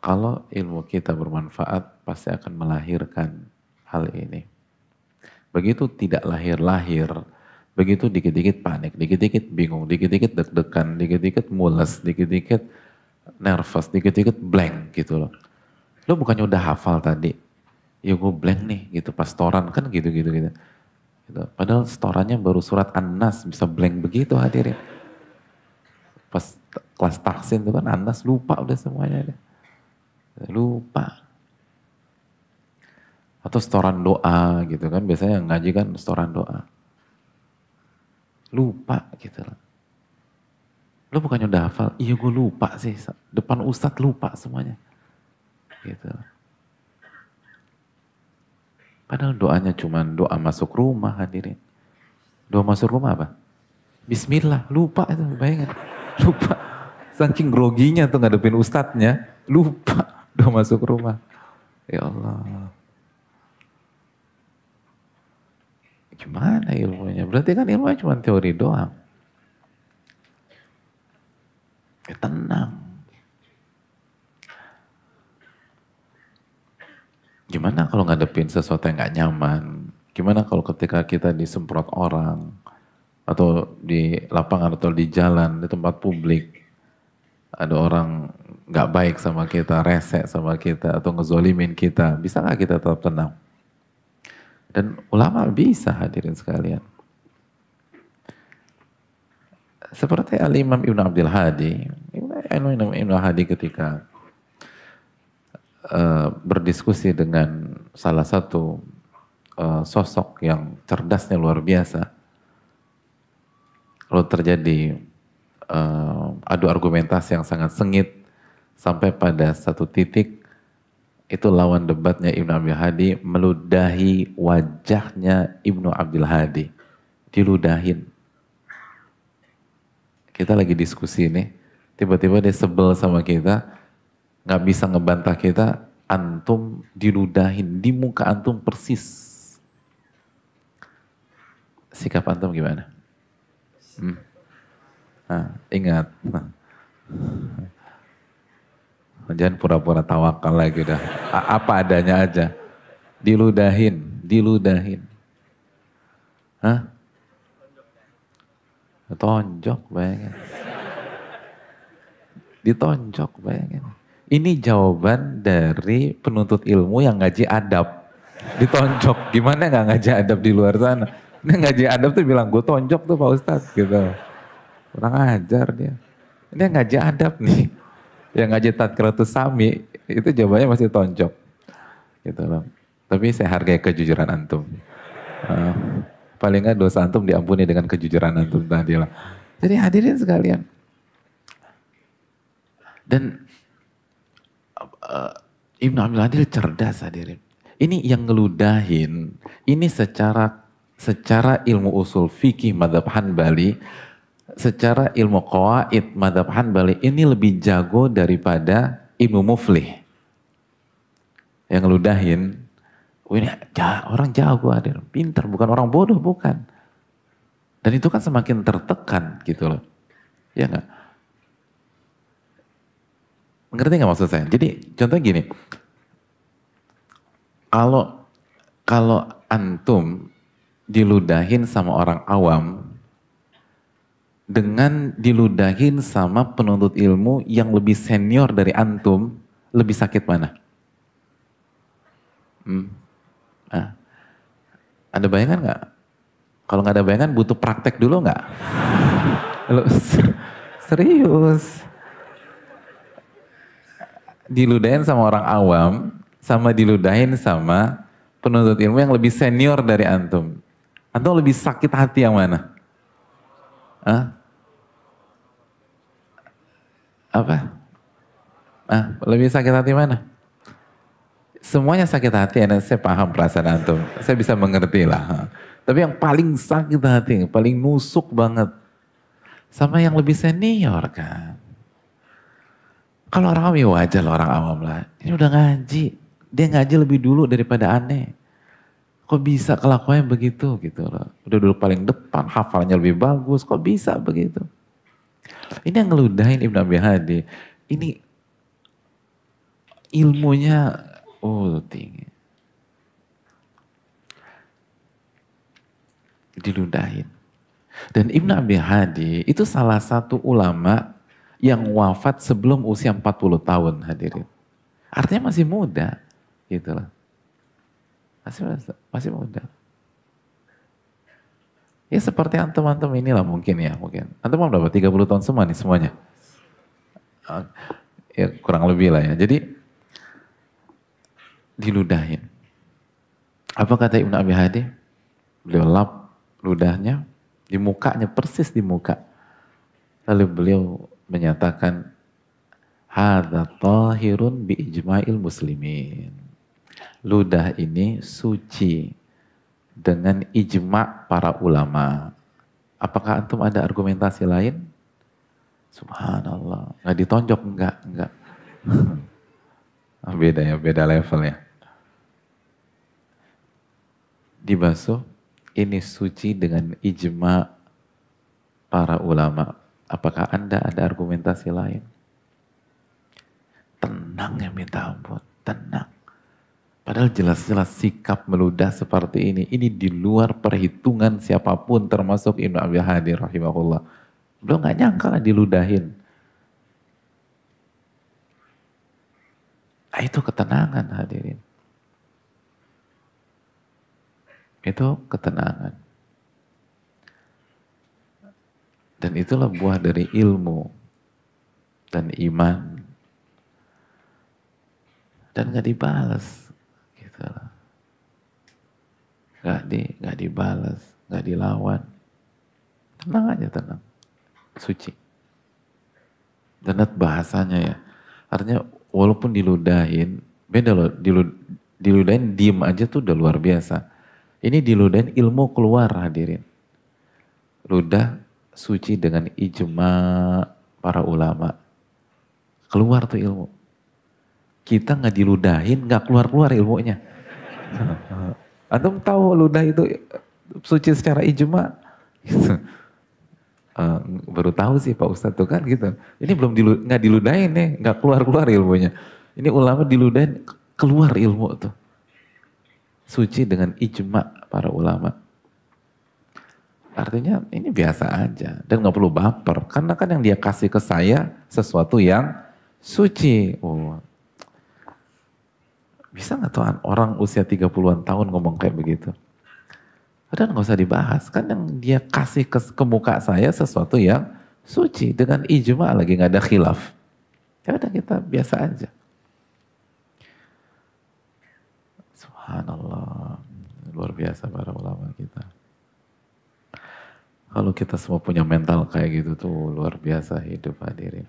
kalau ilmu kita bermanfaat, pasti akan melahirkan hal ini. Begitu tidak lahir-lahir, begitu dikit-dikit panik, dikit-dikit bingung, dikit-dikit deg-degan, dikit-dikit mules, dikit-dikit nervous, dikit-dikit blank gitu loh. Lo bukannya udah hafal tadi? Ya gue blank nih gitu, pas setoran kan gitu-gitu gitu. Gitu. Padahal setorannya baru surat An-Nas, bisa blank begitu hadirin. Pas kelas taksin itu kan An-Nas lupa udah semuanya. Lupa. Atau setoran doa gitu kan, biasanya yang ngaji kan setoran doa. Lupa gitu loh. Lo bukannya udah hafal? Iya gue lupa sih, depan ustadz lupa semuanya. Gitu. Padahal doanya cuma doa masuk rumah hadirin. Doa masuk rumah apa? Bismillah, lupa itu, bayangin. Lupa. Saking groginya tuh ngadepin ustadznya, lupa doa masuk rumah. Ya Allah. Gimana ilmunya? Berarti kan ilmunya cuma teori doang. Ya tenang. Gimana kalau ngadepin sesuatu yang gak nyaman? Gimana kalau ketika kita disemprot orang? Atau di lapangan atau di jalan, di tempat publik. Ada orang gak baik sama kita, rese sama kita, atau ngezolimin kita. Bisa gak kita tetap tenang? Dan ulama bisa hadirin sekalian. Seperti Al-Imam Ibn Abdul Hadi. Ibn Hadi ketika berdiskusi dengan salah satu sosok yang cerdasnya luar biasa. Lalu terjadi adu argumentasi yang sangat sengit. Sampai pada satu titik itu lawan debatnya Ibnu Abdul Hadi meludahi wajahnya Ibnu Abdul Hadi. Diludahin. Kita lagi diskusi nih, tiba-tiba dia sebel sama kita, nggak bisa ngebantah kita, antum diludahin, di muka antum persis. Sikap antum gimana? Nah, ingat. Jangan pura-pura tawakal lagi udah. Apa adanya aja. Diludahin. Hah? Tonjok bayangin. Ditonjok bayangin. Ini jawaban dari penuntut ilmu yang ngaji adab. Ditonjok. Gimana gak ngaji adab di luar sana? Ini ngaji adab tuh bilang, gue tonjok tuh Pak Ustadz gitu. Kurang ajar dia. Ini ngaji adab nih. Yang ngaji Tadkiratus Sami, itu jawabannya masih tonjok. Gitu loh. Tapi saya hargai kejujuran antum. Paling nggak dosa antum diampuni dengan kejujuran antum tadi lah. Jadi hadirin sekalian. Dan Ibnu Abdul Adil cerdas hadirin. Ini yang ngeludahin, ini secara ilmu usul fikih madhab Hanbali, secara ilmu qawaid madhab Hanbali ini lebih jago daripada Ibnu Muflih. Yang ngeludahin, ini orang jago hadir, pintar, bukan orang bodoh, bukan. Dan itu kan semakin tertekan gitu loh. Ya enggak? Mengerti nggak maksud saya? Jadi contohnya gini, kalau antum diludahin sama orang awam, dengan diludahin sama penuntut ilmu yang lebih senior dari antum, lebih sakit mana? Ada bayangan nggak? Kalau nggak ada bayangan, butuh praktek dulu nggak? Serius? Diludahin sama orang awam, sama diludahin sama penuntut ilmu yang lebih senior dari antum. Antum lebih sakit hati yang mana? Apa? Lebih sakit hati mana? Semuanya sakit hati, saya paham perasaan antum. Saya bisa mengerti lah. Tapi yang paling sakit hati, paling nusuk banget, sama yang lebih senior kan. Kalau orang awam ya wajar lah, orang awam lah. Ini udah ngaji, dia ngaji lebih dulu daripada aneh. Kok bisa kelakuannya begitu gitu loh. Udah dulu paling depan, hafalnya lebih bagus, kok bisa begitu? Ini yang ngeludahin Ibnu Abi Hadi. Ini ilmunya tinggi. Diludahin. Dan Ibnu Abi Hadi itu salah satu ulama yang wafat sebelum usia 40 tahun hadirin. Artinya masih muda, gitu lah. Masih muda. Ya seperti antum-antum inilah mungkin ya, mungkin. Antum berapa? 30 tahun semua nih semuanya? Ya kurang lebih lah ya. Jadi diludahin. Apa kata Ibnu Abi Hadi? Beliau lap ludahnya di mukanya, persis di muka. Lalu beliau menyatakan, hadza tahirun bi ijma'il muslimin. Ludah ini suci dengan ijma' para ulama. Apakah antum ada argumentasi lain? Subhanallah. Nggak ditonjok? Enggak. Beda ya, beda level ya. Dibasuh, ini suci dengan ijma' para ulama. Apakah Anda ada argumentasi lain? Tenang ya minta ampun, tenang. Padahal jelas-jelas sikap meludah seperti ini di luar perhitungan siapapun termasuk Ibnu Abi Hadi rahimahullah. Beliau nggak nyangka lah diludahin. Itu ketenangan hadirin. Itu ketenangan. Dan itulah buah dari ilmu dan iman. Dan gak dibalas. Gitu lah. Gak dibalas, gak dilawan. Tenang aja, tenang. Suci. Dan bahasanya ya. Artinya walaupun diludahin, beda loh. Diludahin diem aja tuh udah luar biasa. Ini diludahin ilmu keluar hadirin. Ludah suci dengan ijma para ulama. Keluar tuh ilmu. Kita nggak diludahin, nggak keluar-keluar ilmunya. Antum tahu ludah itu suci secara ijma? Baru tahu sih Pak Ustadz tuh kan gitu. Ini belum nggak diludahin nih, nggak keluar-keluar ilmunya. Ini ulama diludahin, keluar ilmu tuh. Suci dengan ijma para ulama. Artinya ini biasa aja dan nggak perlu baper karena kan yang dia kasih ke saya sesuatu yang suci. Bisa nggak tuh orang usia 30-an tahun ngomong kayak begitu? Padahal nggak usah dibahas kan yang dia kasih ke muka saya sesuatu yang suci dengan ijma lagi nggak ada khilaf. Ya udah kita biasa aja. Subhanallah, luar biasa para ulama kita. Kalau kita semua punya mental kayak gitu tuh luar biasa hidup hadirin.